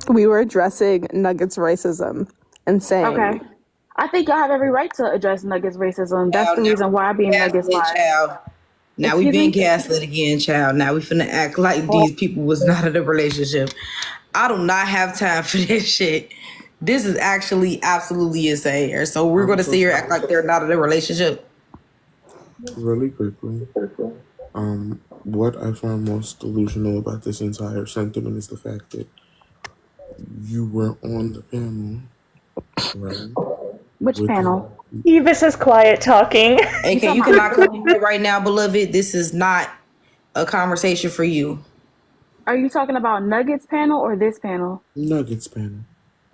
We were addressing Nuggets racism and saying, okay, I think y'all have every right to address Nuggets racism. That's the reason why I be in Nuggets live. Now we being gaslit again, child. Now we finna act like these people was not in a relationship. I do not have time for this shit. This is actually absolutely insane. So we're going to sit here and act like they're not in a relationship. Really quickly, what I find most delusional about this entire sentiment is the fact that you were on the panel, right? Which panel? Evis is quiet talking. Okay, you cannot come in right now, beloved. This is not a conversation for you. Are you talking about Nuggets panel or this panel? Nuggets panel.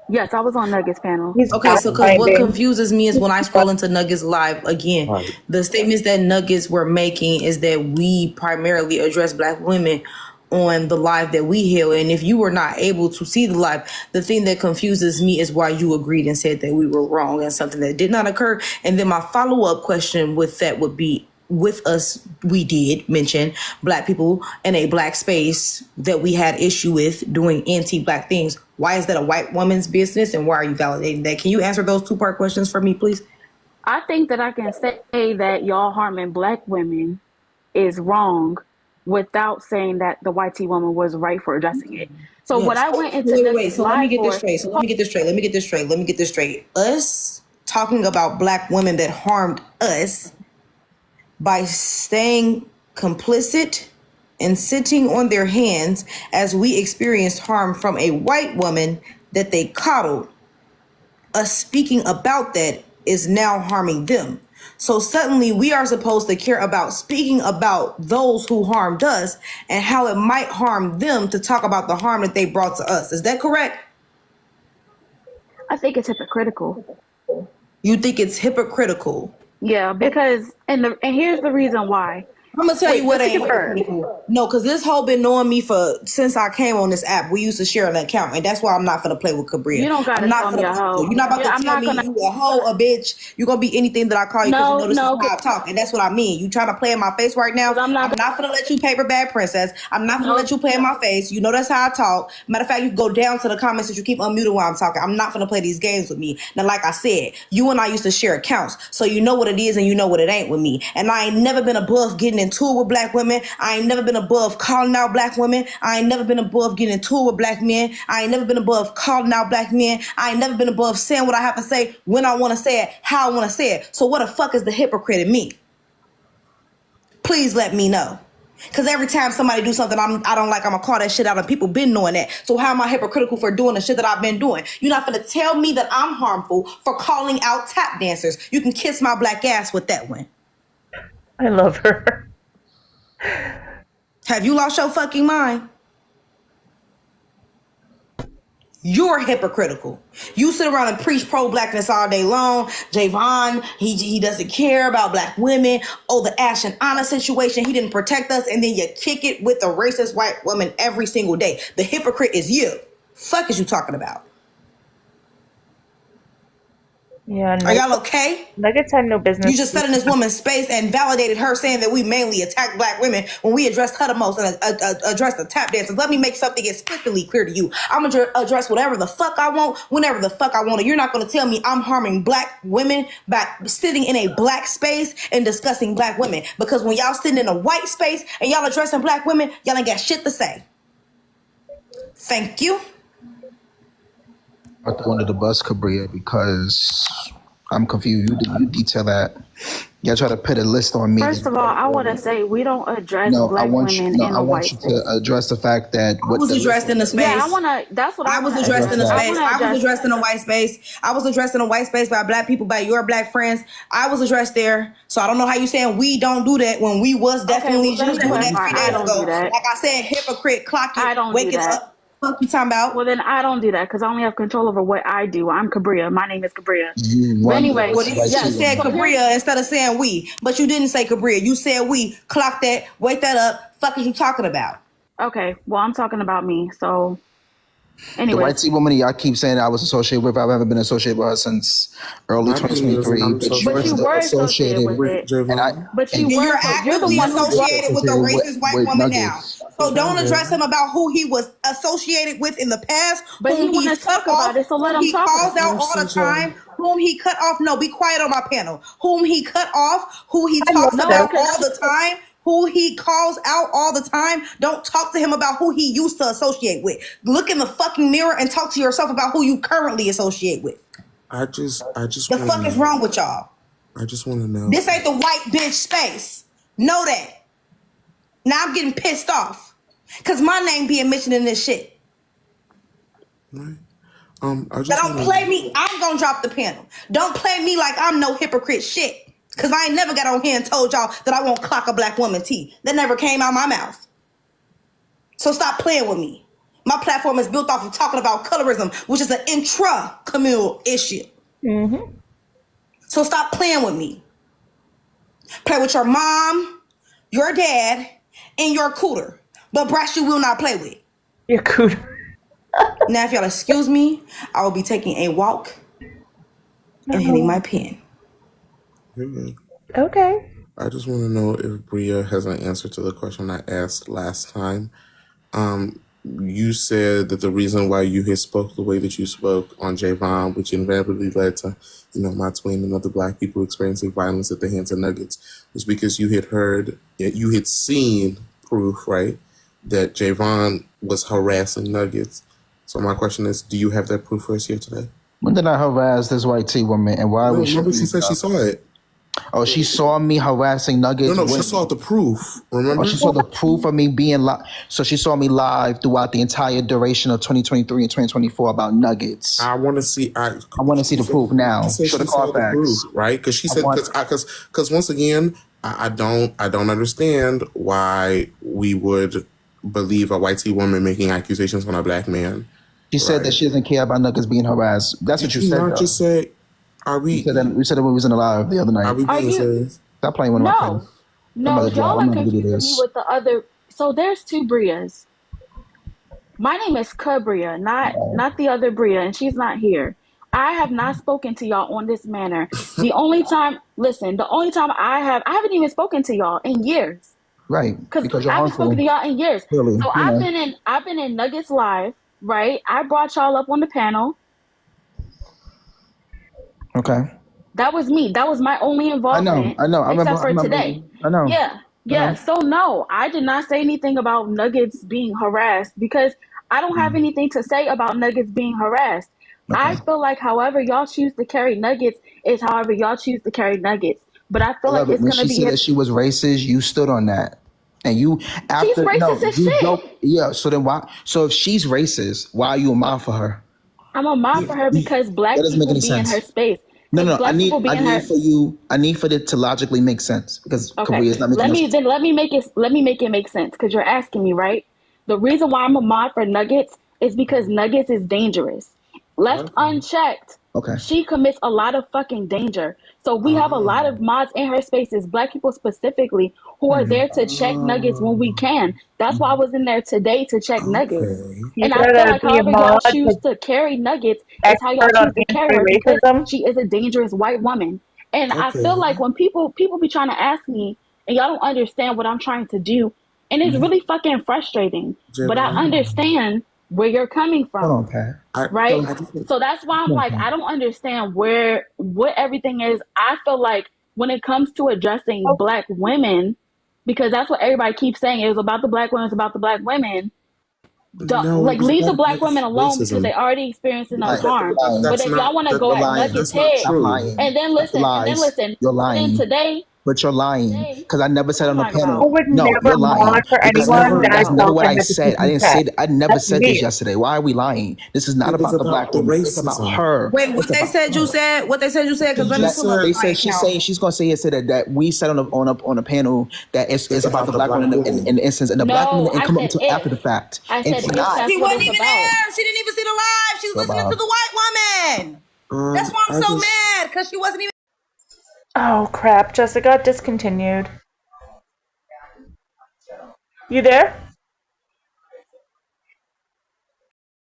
Yes, I was on Nuggets panel. Okay, so because what confuses me is when I scroll into Nuggets live again, the statements that Nuggets were making is that we primarily address Black women on the live that we held. And if you were not able to see the live, the thing that confuses me is why you agreed and said that we were wrong and something that did not occur. And then my follow-up question with that would be, with us, we did mention Black people in a Black space that we had issue with doing anti-Black things. Why is that a white woman's business, and why are you validating that? Can you answer those two-part questions for me, please? I think that I can say that y'all harming Black women is wrong without saying that the YT woman was right for addressing it. So yes. What I went into wait. So let me get this straight. Us talking about Black women that harmed us by staying complicit and sitting on their hands as we experienced harm from a white woman that they coddled. Us speaking about that is now harming them. So suddenly we are supposed to care about speaking about those who harmed us and how it might harm them to talk about the harm that they brought to us. Is that correct? I think it's hypocritical. You think it's hypocritical? Yeah, because and here's the reason why. I'm gonna tell you what just to ain't confirm. hypocritical. No, because this hoe been knowing me since I came on this app. We used to share an account, and that's why I'm not gonna play with Cabria. You don't gotta I'm not tell me gonna. a hoe. You're not about Yeah, to I'm tell not me gonna. you a hoe, a bitch. You're gonna be anything that I call you because you know this is how I talk, and that's what I mean. You trying to play in my face right now? I'm not gonna let you paper bag princess. I'm not gonna let you play in my face. You know that's how I talk. Matter of fact, you go down to the comments that you keep unmuted while I'm talking. I'm not gonna play these games with me. Now, like I said, you and I used to share accounts, so you know what it is and you know what it ain't with me. And I ain't never been above getting into it with black women. I ain't never been above calling out black women. I ain't never been above getting into it with black men. I ain't never been above calling out black men. I ain't never been above saying what I have to say when I want to say it, how I want to say it. So what the fuck is the hypocrite in me? Please let me know. Because every time somebody do something I don't like, I'm going to call that shit out, and people been knowing that. So how am I hypocritical for doing the shit that I've been doing? You're not going to tell me that I'm harmful for calling out tap dancers. You can kiss my black ass with that one. I love her. Have you lost your fucking mind? You're hypocritical. You sit around and preach pro-blackness all day long. Jayvon, he doesn't care about black women. Oh, the Ash and Anna situation, he didn't protect us. And then you kick it with a racist white woman every single day. The hypocrite is you. Fuck is you talking about? Yeah, Are y'all okay? Nuggets had no business. You just sat in this woman's space and validated her saying that we mainly attack black women when we addressed her the most and addressed the tap dancers. Let me make something explicitly clear to you. I'm going to address whatever the fuck I want, whenever the fuck I want. And you're not going to tell me I'm harming black women by sitting in a black space and discussing black women. Because when y'all sitting in a white space and y'all addressing black women, y'all ain't got shit to say. Thank you. I threw under the bus, Cabria, because I'm confused. You detail that. Y'all try to put a list on me. First of all, I want to say we don't address black women in I a want white you space. to address the fact that I was addressed in the space. Yeah, I want to. That's what I was want to addressed in the address. space. I was addressed in a white space. I was addressed in a white space by black people, by your black friends. I was addressed there. So I don't know how you saying we don't do that when we was definitely just doing that 3 days ago. Like I said, hypocrite, clock it, wake it up. Fuck you talking about? Well, then I don't do that because I only have control over what I do. I'm Cabria. My name is Cabria. But anyway, well, you said Cabria instead of saying we, but you didn't say Cabria. You said we. Clock that, wake that up. Fuck is you talking about? Okay, well, I'm talking about me. So anyway, the white tea woman y'all keep saying I was associated with, I haven't been associated with her since early 2023. But you were associated with it. But you're actively associated with a racist white woman now. So don't address him about who he was associated with in the past, but whom he he's cut off, it, so let whom him he talk calls about out all the time, whom he cut off. No, be quiet on my panel. Whom he cut off, who he talks about all the time, who he calls out all the time. Don't talk to him about who he used to associate with. Look in the fucking mirror and talk to yourself about who you currently associate with. I just the fuck is wrong with y'all? I just want to know. This ain't the white bitch space. Know that. Now I'm getting pissed off because my name being mentioned in this shit. Right. I just don't play me. I'm gonna drop the panel. Don't play me like I'm no hypocrite shit. Cause I ain't never got on here and told y'all that I won't clock a black woman tea. That never came out my mouth. So stop playing with me. My platform is built off of talking about colorism, which is an intra-communal issue. Mm-hmm. So stop playing with me. Play with your mom, your dad, and your cooter. But Bratz, you will not play with. Your cooter. Now, if y'all excuse me, I will be taking a walk and hitting my pen. Okay. I just want to know if Bria has an answer to the question I asked last time. You said that the reason why you had spoke the way that you spoke on Jayvon, which inevitably led to, my twin and other black people experiencing violence at the hands of Nuggets, was because you had seen proof, right, that Jayvon was harassing Nuggets. So my question is, do you have that proof for us here today? When did I harass this white tea woman, and why was she? Remember, she said she saw it. Oh, she saw me harassing Nuggets? No, she saw the proof, remember? Oh, she saw the proof of me being live. So she saw me live throughout the entire duration of 2023 and 2024 about Nuggets. I want to see. I want to see the proof now. Show the Carfax, right? Because she said because once again, I don't understand why we would believe a white tea woman making accusations on a black man. She said that she doesn't care about Nuggets being harassed. That's what you said. Not just say. Are we? We said that we was in the live the other night. Are we being serious? Stop playing with my friends. No, y'all I'm are about to do confusing me this. with the other. So there's two Brias. My name is Cabria, not the other Bria, and she's not here. I have not spoken to y'all on this manner. The only time, listen, the only time I haven't even spoken to y'all in years. Right, Because because you're I haven't spoken harmful. to y'all in years. Clearly, So I've been in Nuggets Live, right? I brought y'all up on the panel. Okay. That was me. That was my only I know. involvement, I know. I remember. except I for remember. today. I know. Yeah. I Yeah. know. So no, I did not say anything about Nuggets being harassed because I don't have anything to say about Nuggets being harassed. Okay. I feel like however y'all choose to carry Nuggets is however y'all choose to carry Nuggets. But I I feel like love it. it's When gonna she be said that she was racist, you stood on that. And you, she's after, racist no, as you shit. joke. Yeah, so then why? So if she's racist, why are you a mom for her? I'm a mom for her because That black doesn't make people any be in her sense. space. No, Because no, black people I be in need her. for you, I need for it to logically make sense because Okay, Kabri is not making no sense. let me make it make sense because you're asking me, right? The reason why I'm a mod for Nuggets is because Nuggets is dangerous. Left unchecked, Okay. she commits a lot of fucking danger. So we have a lot of mods in her spaces, black people specifically, who are there to check Nuggets when we can. That's why I was in there today to check Nuggets. You And I feel gotta like be a however y'all mod choose to to carry Nuggets is how y'all expert on choose to carry her because anti-racism. she is a dangerous white woman. And I feel like when people be trying to ask me and y'all don't understand what I'm trying to do, and it's really fucking frustrating. But I understand where you're coming Hold from, on, Pat. right? So, So that's why I'm come on, like, I Pat. don't understand what everything is. I feel like when it comes to addressing black women, because that's what everybody keeps saying, it was about the black women, it's about the black women. Don't, No, it like was leave the about black women alone because racism. they already experienced enough Lying. harm. But Lying. if y'all want to go You're at lying. Nuggets That's not head Stop true. lying. and then That's lies. listen, You're and then lying. today, But you're lying because I never said what on am the I panel. I about? would No, never you're mod lying for because anyone Never that I that's never felt what I I had to said. keep in check. I never That's said this me. yesterday. Why are we lying? This is not It was about the about black the woman. It's about racism. her. Wait, what It's they about said you her. said? What they said you said? Because let me You pull up said They my said account. she's gonna say yesterday that we said on a panel that it's it's about the about the black woman black woman. in the instance, and the black woman No, didn't I come up said until if. after the fact. I And said it's if not. that's She what wasn't it's even about. there. She didn't even see the live. She was So, listening to Bob. the white woman. That's why I'm I so just mad because she wasn't even. Oh crap, Jessica discontinued. You there?